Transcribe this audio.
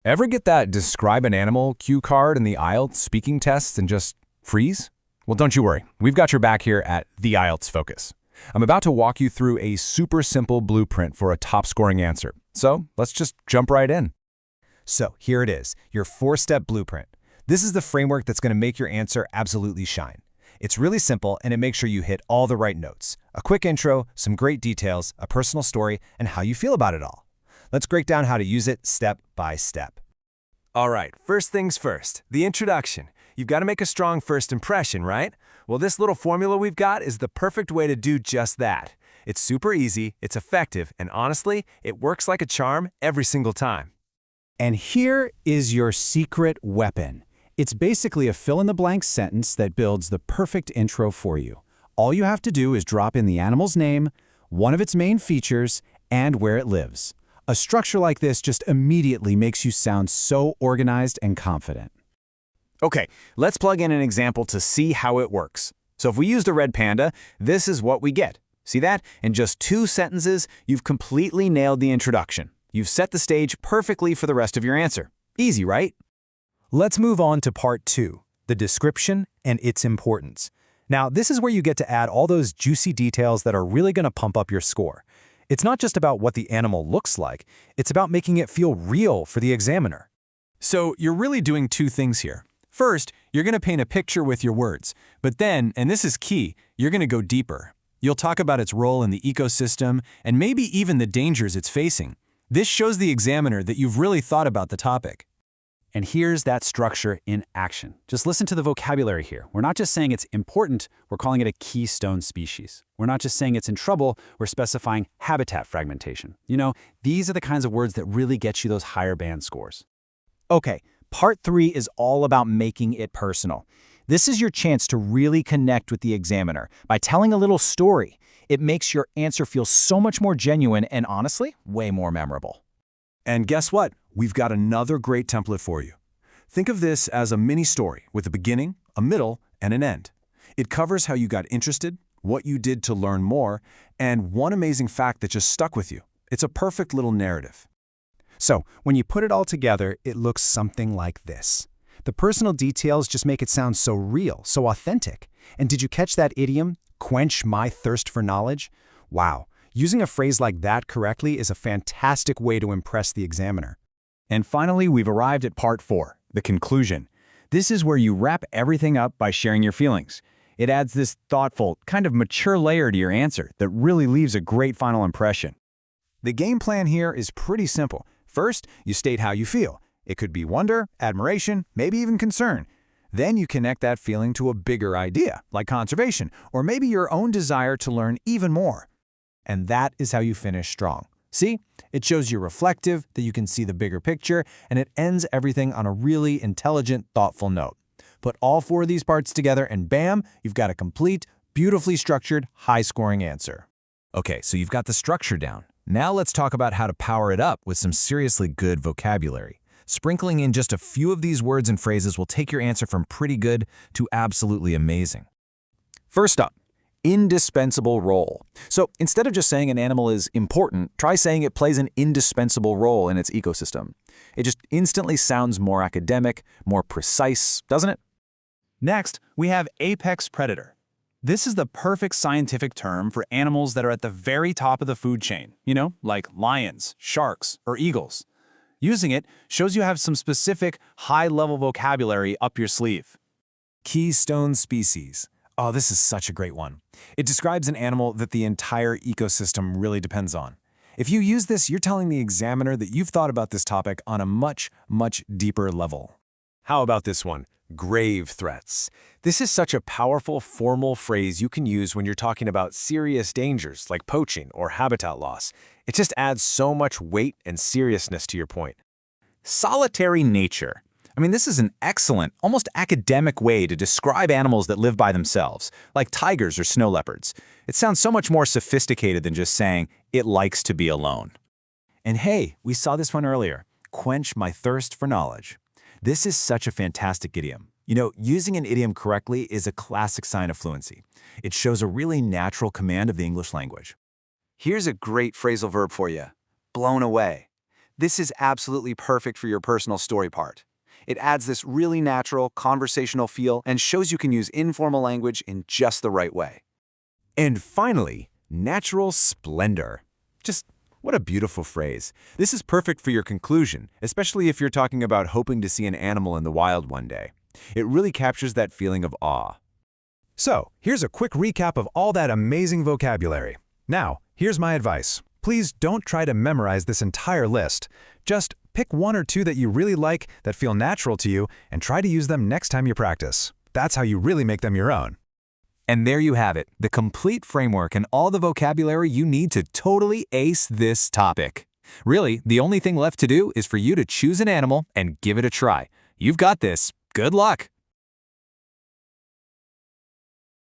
Ever get that describe an animal cue card in the IELTS speaking tests and just freeze? Well, don't you worry. We've got your back here at the IELTS Focus. I'm about to walk you through a super simple blueprint for a top-scoring answer. So let's just jump right in. So here it is, your 4-step blueprint. This is the framework that's going to make your answer absolutely shine. It's really simple, and it makes sure you hit all the right notes. A quick intro, some great details, a personal story, and how you feel about it all. Let's break down how to use it step by step. All right, first things first, the introduction. You've got to make a strong first impression, right? Well, this little formula we've got is the perfect way to do just that. It's super easy, it's effective, and honestly, it works like a charm every single time. And here is your secret weapon. It's basically a fill-in-the-blank sentence that builds the perfect intro for you. All you have to do is drop in the animal's name, one of its main features, and where it lives. A structure like this just immediately makes you sound so organized and confident. Okay, let's plug in an example to see how it works. So if we use the red panda, this is what we get. See that? In just 2 sentences, you've completely nailed the introduction. You've set the stage perfectly for the rest of your answer. Easy, right? Let's move on to part 2, the description and its importance. Now, this is where you get to add all those juicy details that are really going to pump up your score. It's not just about what the animal looks like, it's about making it feel real for the examiner. So you're really doing 2 things here. First, you're going to paint a picture with your words, but then, and this is key, you're going to go deeper. You'll talk about its role in the ecosystem and maybe even the dangers it's facing. This shows the examiner that you've really thought about the topic. And here's that structure in action. Just listen to the vocabulary here. We're not just saying it's important, we're calling it a keystone species. We're not just saying it's in trouble, we're specifying habitat fragmentation. You know, these are the kinds of words that really get you those higher band scores. Okay, part 3 is all about making it personal. This is your chance to really connect with the examiner by telling a little story. It makes your answer feel so much more genuine and honestly, way more memorable. And guess what? We've got another great template for you. Think of this as a mini story with a beginning, a middle, and an end. It covers how you got interested, what you did to learn more, and one amazing fact that just stuck with you. It's a perfect little narrative. So, when you put it all together, it looks something like this. The personal details just make it sound so real, so authentic. And did you catch that idiom, quench my thirst for knowledge? Wow, using a phrase like that correctly is a fantastic way to impress the examiner. And finally, we've arrived at part 4, the conclusion. This is where you wrap everything up by sharing your feelings. It adds this thoughtful, kind of mature layer to your answer that really leaves a great final impression. The game plan here is pretty simple. First, you state how you feel. It could be wonder, admiration, maybe even concern. Then you connect that feeling to a bigger idea, like conservation, or maybe your own desire to learn even more. And that is how you finish strong. See, it shows you're reflective, that you can see the bigger picture, and it ends everything on a really intelligent, thoughtful note. Put all 4 of these parts together and bam, you've got a complete, beautifully structured, high-scoring answer. Okay, so you've got the structure down. Now let's talk about how to power it up with some seriously good vocabulary. Sprinkling in just a few of these words and phrases will take your answer from pretty good to absolutely amazing. First up, indispensable role. So instead of just saying an animal is important, try saying it plays an indispensable role in its ecosystem. It just instantly sounds more academic, more precise, doesn't it? Next, we have apex predator. This is the perfect scientific term for animals that are at the very top of the food chain, like lions, sharks, or eagles. Using it shows you have some specific high-level vocabulary up your sleeve. Keystone species. Oh, this is such a great one. It describes an animal that the entire ecosystem really depends on. If you use this, you're telling the examiner that you've thought about this topic on a much, much deeper level. How about this one? Grave threats. This is such a powerful, formal phrase you can use when you're talking about serious dangers like poaching or habitat loss. It just adds so much weight and seriousness to your point. Solitary nature. This is an excellent, almost academic way to describe animals that live by themselves, like tigers or snow leopards. It sounds so much more sophisticated than just saying, it likes to be alone. And hey, we saw this one earlier. Quench my thirst for knowledge. This is such a fantastic idiom. Using an idiom correctly is a classic sign of fluency. It shows a really natural command of the English language. Here's a great phrasal verb for you. Blown away. This is absolutely perfect for your personal story part. It adds this really natural, conversational feel and shows you can use informal language in just the right way. And finally, natural splendor. Just what a beautiful phrase. This is perfect for your conclusion, especially if you're talking about hoping to see an animal in the wild one day. It really captures that feeling of awe. So, here's a quick recap of all that amazing vocabulary. Now, here's my advice. Please don't try to memorize this entire list. Just pick one or two that you really like, that feel natural to you, and try to use them next time you practice. That's how you really make them your own. And there you have it, the complete framework and all the vocabulary you need to totally ace this topic. Really, the only thing left to do is for you to choose an animal and give it a try. You've got this. Good luck!